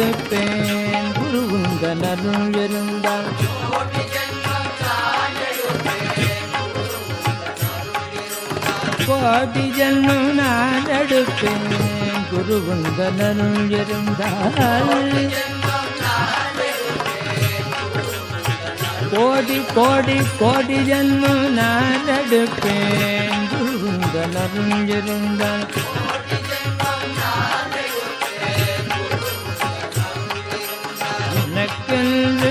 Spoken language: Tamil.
எடுப்பேன் குருவுந்தன் அருள் இருந்தால். கோடி ஜென்மம் நான் எடுப்பேன் குருவுந்தன் அருள் இருந்தால். கோடி கோடி கோடி ஜென்மம் நான் எடுப்பேன் குருவுந்தன் அருள் இருந்தால். எனக்கென்று